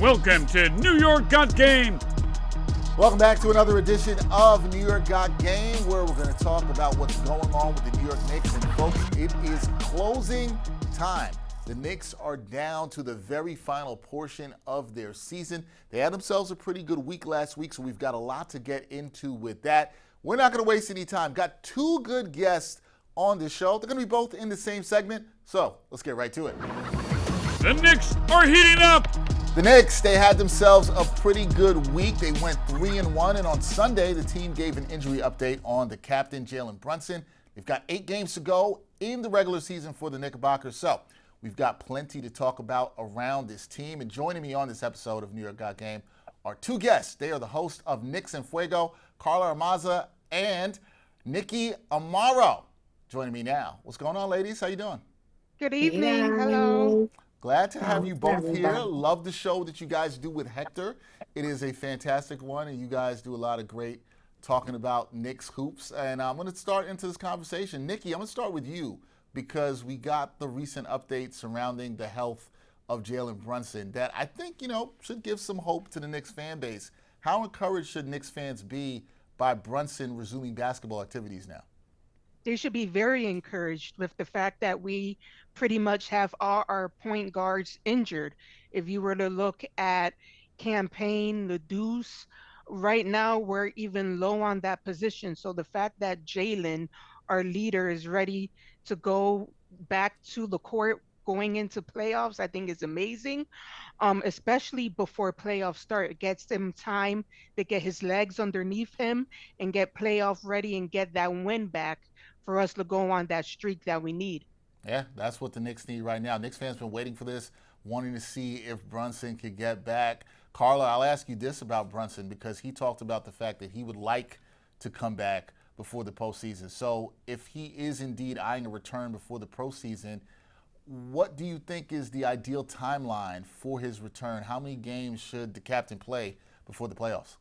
Welcome to New York Got Game. Welcome back to another edition of New York Got Game, where we're going to talk about what's going on with the New York Knicks. And folks, it is closing time. The Knicks are down to the very final portion of their season. They had themselves a pretty good week last week, so we've got a lot to get into with that. We're not going to waste any time. Got two good guests on the show. They're going to be both in the same segment, so let's get right to it. The Knicks are heating up. The Knicks, they had themselves a pretty good week. They went 3-1, and on Sunday, the team gave an injury update on the captain, Jalen Brunson. They've got 8 games to go in the regular season for the Bockers. So we've got plenty to talk about around this team. And joining me on this episode of New York Got Game are two guests. They are the host of Knicks En Fuego, Karla, Armaza, and Nikki, Amaro. Joining me now. What's going on, ladies? How you doing? Good evening. Hello. Glad to have you both here. Love the show that you guys do with Hector. It is a fantastic one, and you guys do a lot of great talking about Knicks hoops. And I'm going to start into this conversation. Nikki, I'm going to start with you because we got the recent updates surrounding the health of Jalen Brunson that I think, should give some hope to the Knicks fan base. How encouraged should Knicks fans be by Brunson resuming basketball activities now? They should be very encouraged with the fact that we pretty much have all our point guards injured. If you were to look at Campaign, the Deuce, right now we're even low on that position. So the fact that Jalen, our leader, is ready to go back to the court going into playoffs, I think is amazing, especially before playoffs start. It gets him time to get his legs underneath him and get playoff ready and get that win back for us to go on that streak that we need. Yeah, that's what the Knicks need right now. Knicks fans been waiting for this, wanting to see if Brunson could get back. Karla, I'll ask you this about Brunson because he talked about the fact that he would like to come back before the postseason. So if he is indeed eyeing a return before the postseason, what do you think is the ideal timeline for his return? How many games should the captain play before the playoffs?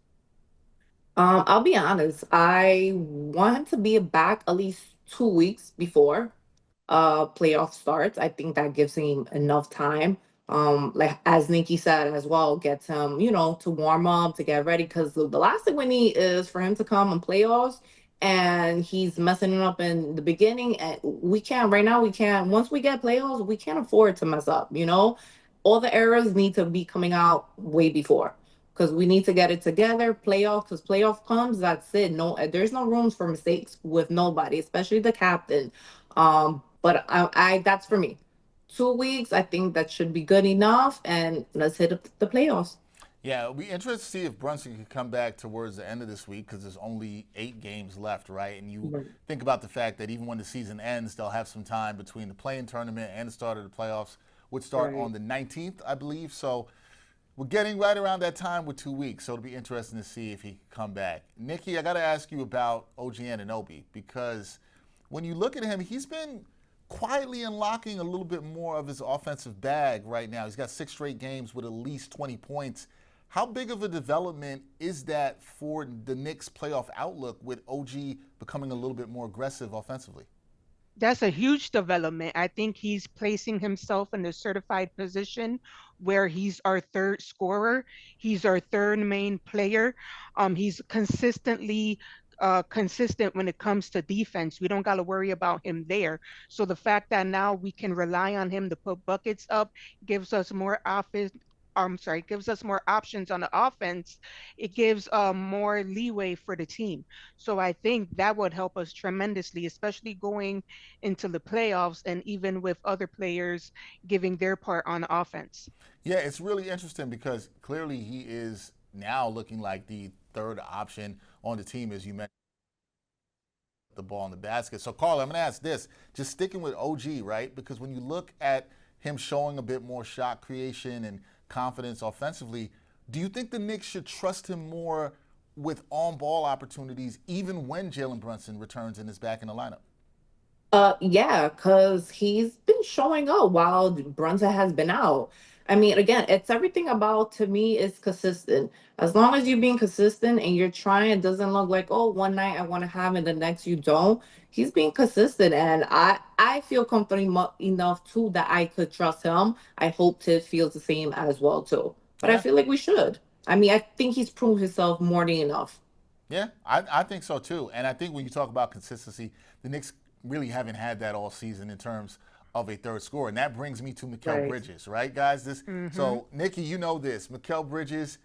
I'll be honest. I want him to be back at least 2 weeks before playoff starts. I think that gives him enough time. Like as Nikki said as well, gets him, to warm up, to get ready. Because the last thing we need is for him to come in playoffs and he's messing it up in the beginning. And we can't right now. We can't. Once we get playoffs, we can't afford to mess up. All the errors need to be coming out way before. Because we need to get it together, playoff, because playoff comes, that's it. No, there's no rooms for mistakes with nobody, especially the captain. But I that's for me. 2 weeks, I think that should be good enough, and let's hit the playoffs. Yeah, it'll be interesting to see if Brunson can come back towards the end of this week because there's only 8 games left, right? And you think about the fact that even when the season ends, they'll have some time between the play-in tournament and the start of the playoffs, which start on the 19th, I believe. So we're getting right around that time with 2 weeks, so it'll be interesting to see if he can come back. Nikki, I got to ask you about OG Anunoby because when you look at him, he's been quietly unlocking a little bit more of his offensive bag right now. He's got 6 straight games with at least 20 points. How big of a development is that for the Knicks' playoff outlook with OG becoming a little bit more aggressive offensively? That's a huge development. I think he's placing himself in a certified position where he's our third scorer. He's our third main player. He's consistently consistent when it comes to defense. We don't got to worry about him there. So the fact that now we can rely on him to put buckets up gives us more gives us more options on the offense. It gives more leeway for the team. So I think that would help us tremendously, especially going into the playoffs and even with other players giving their part on offense. Yeah, it's really interesting because clearly he is now looking like the third option on the team, as you mentioned, the ball in the basket. So, Karla, I'm going to ask this, just sticking with OG, right? Because when you look at him showing a bit more shot creation and confidence offensively, do you think the Knicks should trust him more with on-ball opportunities even when Jalen Brunson returns and is back in the lineup? Yeah, because he's been showing up while Brunson has been out. I mean, again, it's everything about, to me, is consistent. As long as you're being consistent and you're trying, it doesn't look like, oh, one night I want to have and the next you don't. He's being consistent, and I feel comfortable enough too that I could trust him. I hope Tiff feels the same as well too. but I Yeah. feel like we should. I mean, I think he's proved himself more than enough. Yeah, I think so too. And I think when you talk about consistency, the Knicks really haven't had that all season in terms of a third scorer. And that brings me to Mikal Right. Bridges, right, guys? This Mm-hmm. so Nikki, you know this. Mikal Bridges,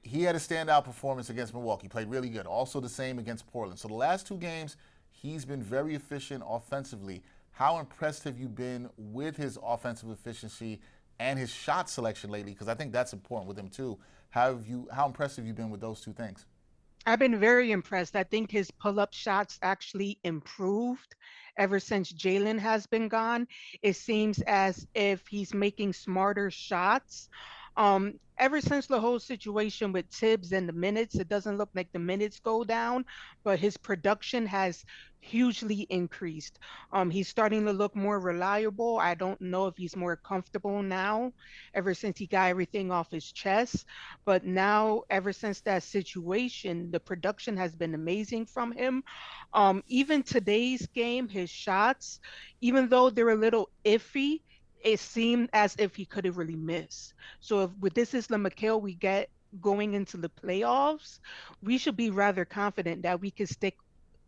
he had a standout performance against Milwaukee, played really good. Also the same against Portland. So the last two games, he's been very efficient offensively. How impressed have you been with his offensive efficiency and his shot selection lately? Because I think that's important with him too. How impressed have you been with those two things? I've been very impressed. I think his pull-up shots actually improved ever since Jalen has been gone. It seems as if he's making smarter shots. Ever since the whole situation with Tibbs and the minutes, it doesn't look like the minutes go down, but his production has hugely increased. He's starting to look more reliable. I don't know if he's more comfortable now, ever since he got everything off his chest. But now, ever since that situation, the production has been amazing from him. Even today's game, his shots, even though they're a little iffy, it seemed as if he couldn't really miss. So if with this is the Mikal we get going into the playoffs, we should be rather confident that we could stick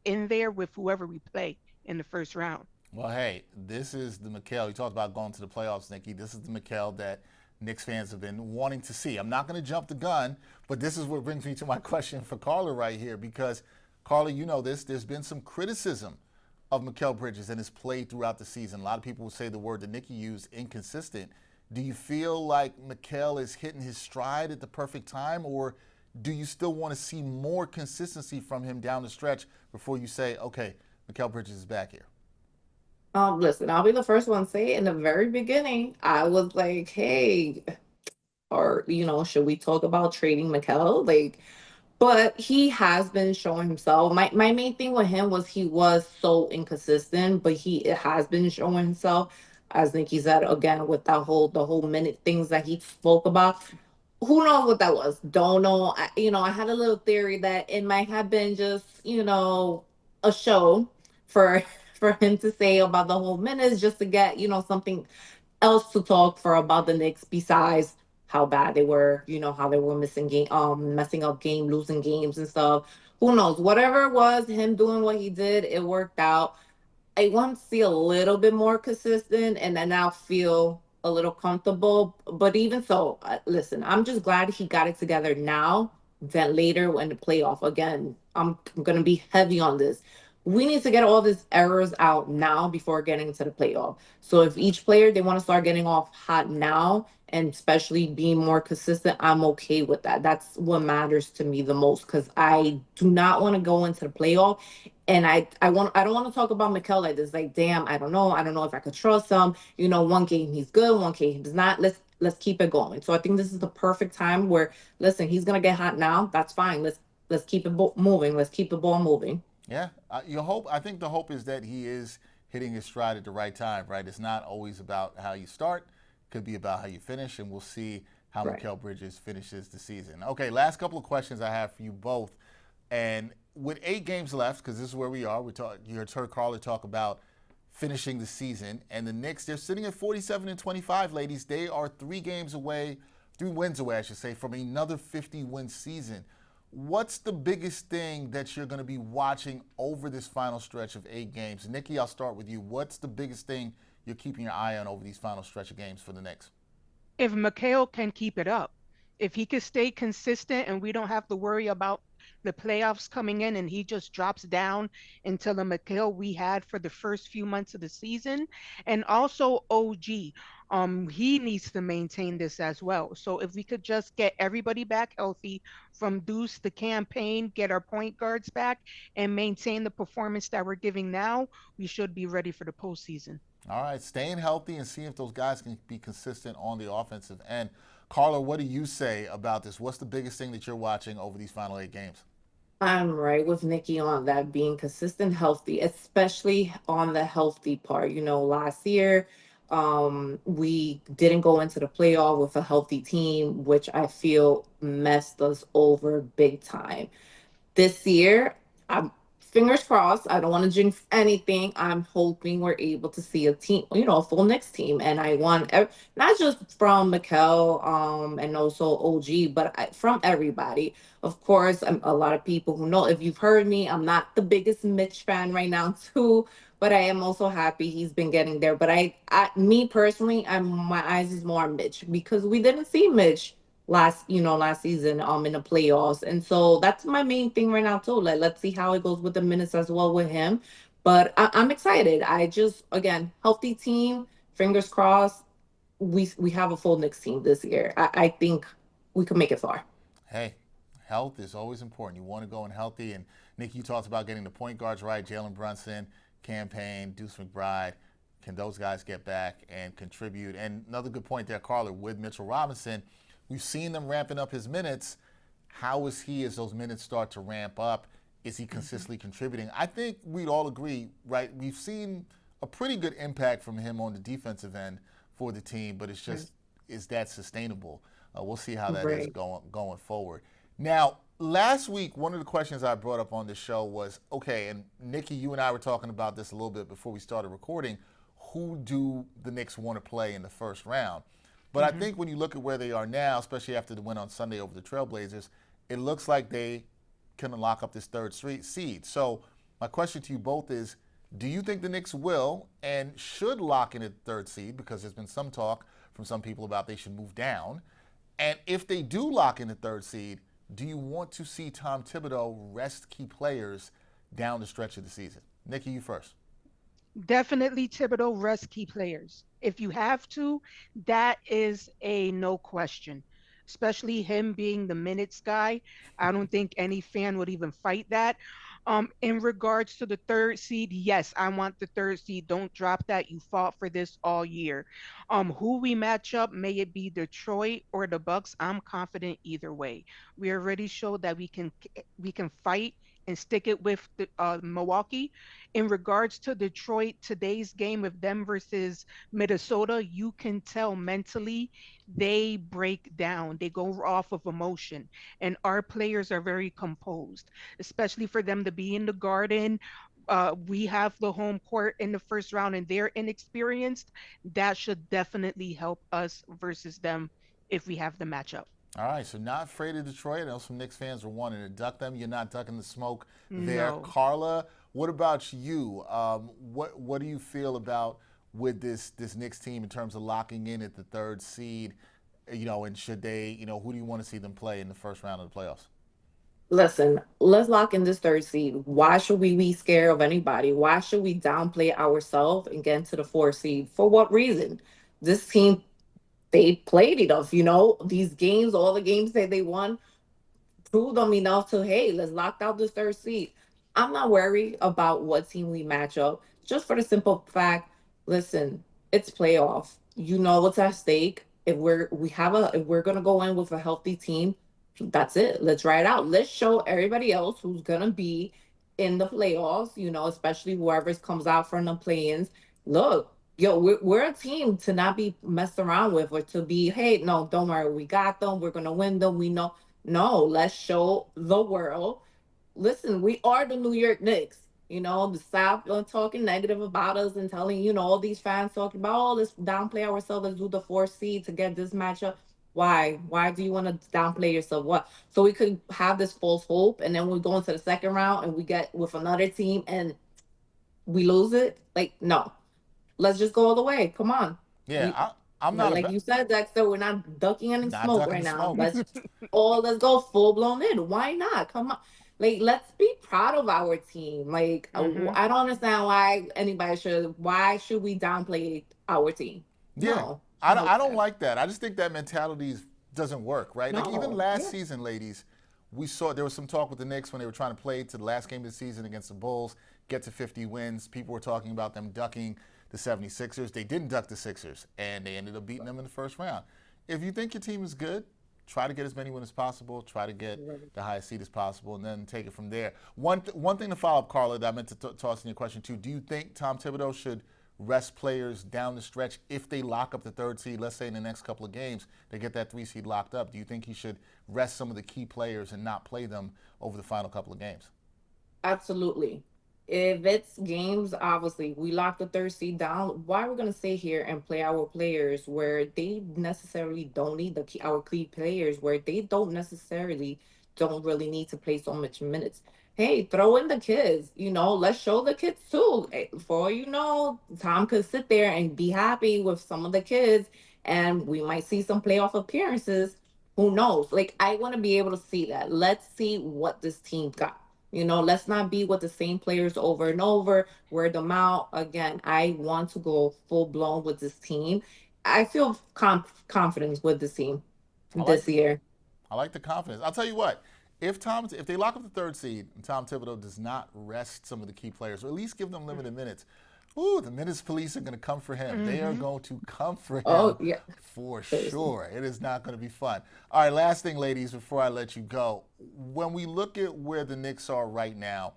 in there with whoever we play in the first round. Well, hey, this is the Mikal. You talked about going to the playoffs, Nikki. This is the Mikal that Knicks fans have been wanting to see. I'm not going to jump the gun, but this is what brings me to my question for Karla right here because, Karla, you know this. There's been some criticism of Mikal Bridges and his play throughout the season. A lot of people will say the word that Nikki used, inconsistent. Do you feel like Mikal is hitting his stride at the perfect time, or do you still want to see more consistency from him down the stretch before you say, okay, Mikal Bridges is back here? Listen, I'll be the first one to say in the very beginning, I was like, hey, or should we talk about trading Mikal? Like, but he has been showing himself. My main thing with him was he was so inconsistent, but he it has been showing himself. As Nikki said again with the whole minute things that he spoke about. Who knows what that was? Don't know. I had a little theory that it might have been just a show for for him to say about the whole minutes just to get something else to talk for about the Knicks besides how bad they were, how they were messing up losing games and stuff. Who knows? Whatever it was, him doing what he did, it worked out. I want to see a little bit more consistent and then I'll feel a little comfortable. But even so, listen, I'm just glad he got it together now than later when the playoff. Again, I'm going to be heavy on this. We need to get all these errors out now before getting into the playoff. So if each player, they want to start getting off hot now and especially being more consistent, I'm okay with that. That's what matters to me the most because I do not want to go into the playoff and I don't want to talk about Mikal like this. Like, damn, I don't know if I could trust him. One game he's good, one game he's not. Let's keep it going. So I think this is the perfect time where listen, he's gonna get hot now. That's fine. Let's keep it moving. Let's keep the ball moving. Yeah, your hope. I think the hope is that he is hitting his stride at the right time. Right, it's not always about how you start; it could be about how you finish, and we'll see how Right. Mikal Bridges finishes the season. Okay, last couple of questions I have for you both, and with 8 games left, because this is where we are. You heard Karla talk about finishing the season, and the Knicks they're sitting at 47-25, ladies. They are 3 games away, 3 wins away, I should say, from another 50-win season. What's the biggest thing that you're going to be watching over this final stretch of 8 games? Nikki, I'll start with you. What's the biggest thing you're keeping your eye on over these final stretch of games for the Knicks? If Mikal can keep it up, if he could stay consistent and we don't have to worry about the playoffs coming in and he just drops down into the Mikal we had for the first few months of the season. And also OG, he needs to maintain this as well. So if we could just get everybody back healthy from Deuce the campaign, get our point guards back and maintain the performance that we're giving now, we should be ready for the postseason. All right, staying healthy and seeing if those guys can be consistent on the offensive end. Karla, what do you say about this? What's the biggest thing that you're watching over these final 8 games? I'm right with Nikki on that being consistent, healthy, especially on the healthy part. Last year, we didn't go into the playoff with a healthy team, which I feel messed us over big time. This year, I fingers crossed. I don't want to jinx anything. I'm hoping we're able to see a team, a full Knicks team. And I want not just from Mikal, and also OG, but from everybody. Of course, a lot of people who know, if you've heard me, I'm not the biggest Mitch fan right now, too. But I am also happy he's been getting there. But me personally, my eyes is more on Mitch because we didn't see Mitch last season in the playoffs. And so that's my main thing right now too. Like, let's see how it goes with the minutes as well with him. But I'm excited. I just, again, healthy team, fingers crossed. We have a full Knicks team this year. I think we can make it far. Hey, health is always important. You want to go in healthy. And Nikki, you talked about getting the point guards right. Jalen Brunson, Campaign, Deuce McBride. Can those guys get back and contribute? And another good point there, Karla, with Mitchell Robinson. We've seen them ramping up his minutes. How is he as those minutes start to ramp up? Is he consistently contributing? I think we'd all agree, right? We've seen a pretty good impact from him on the defensive end for the team, but it's just, is that sustainable? We'll see how that is going forward. Now, last week, one of the questions I brought up on the show was, okay, and Nikki, you and I were talking about this a little bit before we started recording, who do the Knicks want to play in the first round? But I think when you look at where they are now, especially after the win on Sunday over the Trailblazers, it looks like they can lock up this third seed. So my question to you both is, do you think the Knicks will and should lock in a third seed? Because there's been some talk from some people about they should move down. And if they do lock in the third seed, do you want to see Tom Thibodeau rest key players down the stretch of the season? Nikki, you first. Definitely Thibodeau rest key players. If you have to, that is a no question. Especially him being the minutes guy. I don't think any fan would even fight that. In regards to the third seed, yes, I want the third seed. Don't drop that. You fought for this all year. Who we match up, may it be Detroit or the Bucks, I'm confident either way. We already showed that we can fight and stick it with Milwaukee. In regards to Detroit, today's game of them versus Minnesota, you can tell mentally they break down. They go off of emotion. And our players are very composed, especially for them to be in the Garden. We have the home court in the first round and they're inexperienced. That should definitely help us versus them if we have the matchup. All right, so not afraid of Detroit. I know some Knicks fans are wanting to duck them. You're not ducking the smoke there. No. Karla, what about you? What do you feel about with this Knicks team in terms of locking in at the third seed? And should they, who do you want to see them play in the first round of the playoffs? Listen, let's lock in this third seed. Why should we be scared of anybody? Why should we downplay ourselves and get into the fourth seed? For what reason? This team, they played enough, these games, all the games that they won, proved them enough to, hey, let's lock out this third seed. I'm not worried about what team we match up, just for the simple fact, listen, it's playoff. You know what's at stake. If we're gonna go in with a healthy team, that's it. Let's ride it out. Let's show everybody else who's gonna be in the playoffs, especially whoever comes out from the play-ins. Look, yo, we're a team to not be messed around with or to be, hey, no, don't worry, we got them, we're gonna win them, we know. No, let's show the world. Listen, we are the New York Knicks. The South talking negative about us and telling, all these fans talking about, oh, let's downplay ourselves, let's do the fourth seed to get this matchup. Why? Why do you want to downplay yourself? What? So we could have this false hope and then we go into the second round and we get with another team and we lose it? Like, no. Let's just go all the way. Come on. Yeah, I'm not like you said, Dexter. We're not ducking any smoke right now. Smoke. Let's go full blown in. Why not? Come on. Like, let's be proud of our team. Like, I don't understand why why should we downplay our team? Yeah, no, I don't like that. I just think that mentality doesn't work, right? No. Like even last season, ladies, we saw there was some talk with the Knicks when they were trying to play to the last game of the season against the Bulls, get to 50 wins. People were talking about them ducking the 76ers. They didn't duck the Sixers, and they ended up beating them in the first round. If you think your team is good, try to get as many wins as possible, try to get the highest seed as possible, and then take it from there. One thing to follow up, Karla, that I meant to toss in your question too. Do you think Tom Thibodeau should rest players down the stretch if they lock up the third seed, let's say in the next couple of games, they get that 3 seed locked up? Do you think he should rest some of the key players and not play them over the final couple of games? Absolutely. If it's games, obviously, we lock the third seed down. Why are we going to sit here and play our players where they necessarily don't need our key players, where they don't really need to play so much minutes? Hey, throw in the kids. Let's show the kids too. For all you know, Tom could sit there and be happy with some of the kids, and we might see some playoff appearances. Who knows? Like, I want to be able to see that. Let's see what this team got. Let's not be with the same players over and over, wear them out. Again, I want to go full blown with this team. I feel confidence with this team I like this year. I like the confidence. I'll tell you what. If they lock up the third seed and Tom Thibodeau does not rest some of the key players, or at least give them limited minutes, the minutes police are going to come for him. They are going to come for him. Oh, yeah. For sure. It is not going to be fun. All right, last thing, ladies, before I let you go. When we look at where the Knicks are right now,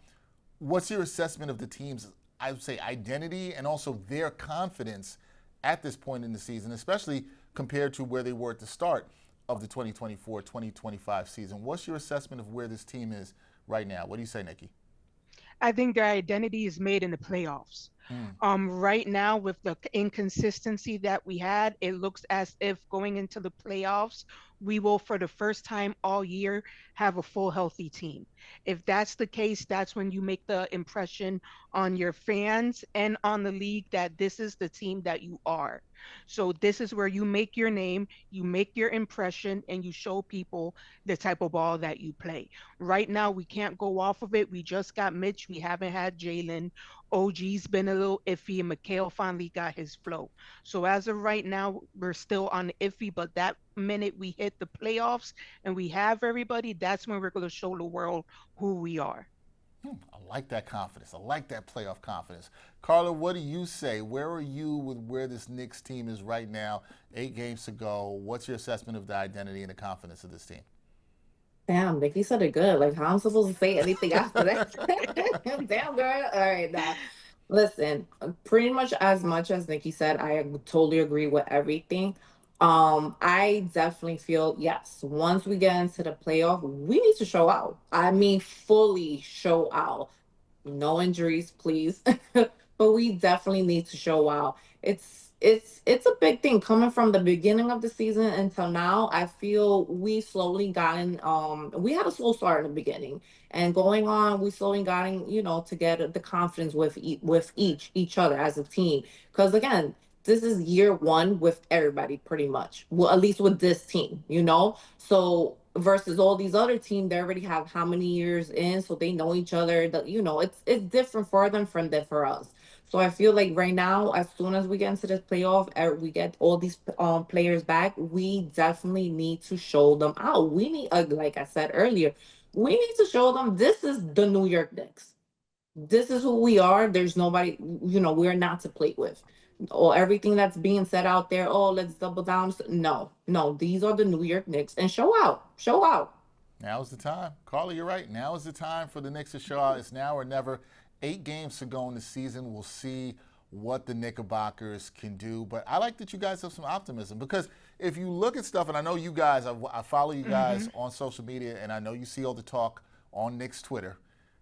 what's your assessment of the team's, I would say, identity and also their confidence at this point in the season, especially compared to where they were at the start of the 2024-2025 season? What's your assessment of where this team is right now? What do you say, Nikki? I think their identity is made in the playoffs. Right now, with the inconsistency that we had, it looks as if going into the playoffs, we will, for the first time all year, have a full healthy team. If that's the case, that's when you make the impression on your fans and on the league that this is the team that you are. So this is where you make your name, you make your impression, and you show people the type of ball that you play. Right now, we can't go off of it. We just got Mitch. We haven't had Jalen. OG's been a little iffy, and Mikal finally got his flow. So as of right now, we're still on iffy, but that minute we hit the playoffs and we have everybody, that's when we're going to show the world who we are. I like that confidence. I like that playoff confidence. Karla, what do you say? Where are you with where this Knicks team is right now, 8 games to go? What's your assessment of the identity and the confidence of this team? Damn, Nikki said it good. Like, how am I supposed to say anything after that? Damn, girl. All right, now. Listen, pretty much as Nikki said, I totally agree with everything. I definitely feel, yes, once we get into the playoff, we need to show out. I mean, fully show out. No injuries, please. But we definitely need to show out. It's a big thing coming from the beginning of the season until now. I feel we slowly gotten we had a slow start in the beginning, and going on we slowly gotten to get the confidence with each other as a team, because again, this is year one with everybody pretty much, well, at least with this team, so versus all these other teams, they already have how many years in, so they know each other. It's different for them than for us. So I feel like right now, as soon as we get into this playoff, we get all these players back, we definitely need to show them out. We need, like I said earlier, we need to show them this is the New York Knicks. This is who we are. There's nobody, we're not to play with. Or everything that's being said out there, oh, let's double down. No, these are the New York Knicks, and show out. Show out. Now's the time. Karla, you're right. Now is the time for the Knicks to show out. It's now or never. 8 games to go in the season. We'll see what the Knickerbockers can do. But I like that you guys have some optimism, because if you look at stuff, and I know you guys, I follow you guys on social media, and I know you see all the talk on Knicks Twitter.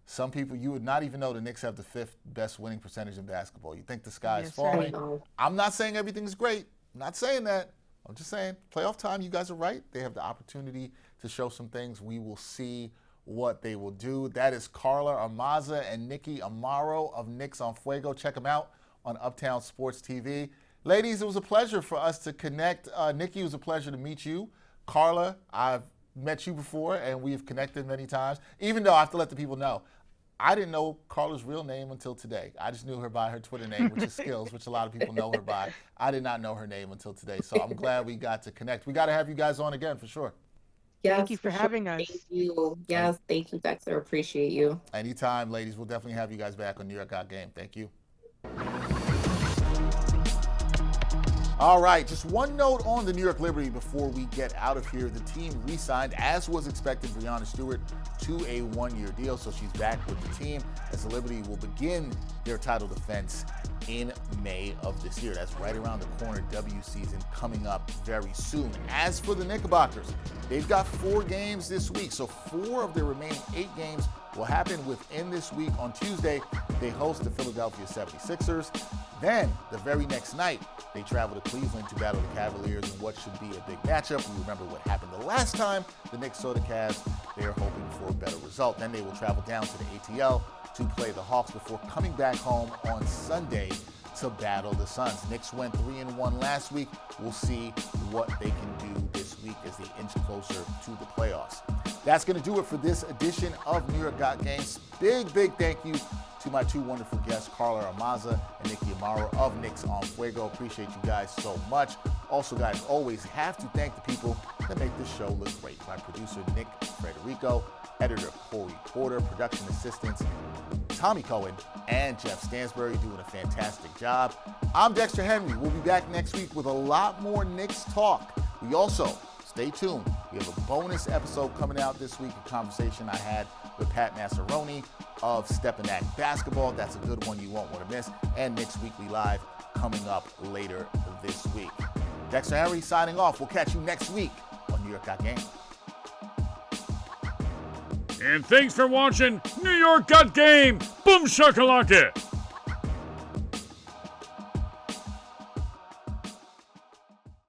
Some people, you would not even know the Knicks have the 5th best winning percentage in basketball. You think the sky is falling. I'm not saying everything's great. I'm not saying that. I'm just saying playoff time, you guys are right. They have the opportunity to show some things. We will see what they will do. That is Karla, Armaza, and Nikki Amaro of Knicks En Fuego. Check them out on Uptown Sports TV. Ladies, it was a pleasure for us to connect. Nikki, it was a pleasure to meet you. Karla, I've met you before, and we've connected many times, even though I have to let the people know, I didn't know Karla's real name until today. I just knew her by her Twitter name, which is Skills, which a lot of people know her by. I did not know her name until today, so I'm glad we got to connect. We got to have you guys on again for sure. Yes, Thank you for having us. Thank you. Yes, thank you, Dexter. Appreciate you. Anytime, ladies. We'll definitely have you guys back on New York Got Game. Thank you. All right, just one note on the New York Liberty before we get out of here. The team re-signed, as was expected, Breanna Stewart to a 1-year deal, so she's back with the team as the Liberty will begin their title defense in May of this year. That's right around the corner. W season coming up very soon. As for the Knickerbockers, they've got 4 games this week, so 4 of their remaining 8 games will happen within this week. On Tuesday, they host the Philadelphia 76ers. Then, the very next night, they travel to Cleveland to battle the Cavaliers in what should be a big matchup. We remember what happened the last time the Knicks saw the Cavs. They are hoping for a better result. Then they will travel down to the ATL to play the Hawks before coming back home on Sunday to battle the Suns. Knicks went 3-1 last week. We'll see what they can do this week as they inch closer to the playoffs. That's going to do it for this edition of New York Got Games. Big thank you to my two wonderful guests, Karla Armaza and Nikki Amaro of Knicks En Fuego. Appreciate you guys so much. Also, guys, always have to thank the people that make this show look great. My producer, Nick Frederico, editor, Corey Porter, production assistants, Tommy Cohen, and Jeff Stansbury doing a fantastic job. I'm Dexter Henry. We'll be back next week with a lot more Knicks talk. We also, stay tuned, we have a bonus episode coming out this week, a conversation I had with Pat Massaroni of Steppin' Act Basketball. That's a good one you won't want to miss. And Knicks Weekly Live coming up later this week. Dexter Henry signing off. We'll catch you next week on New York Got Game. And thanks for watching New York Got Game. Boom shakalaka.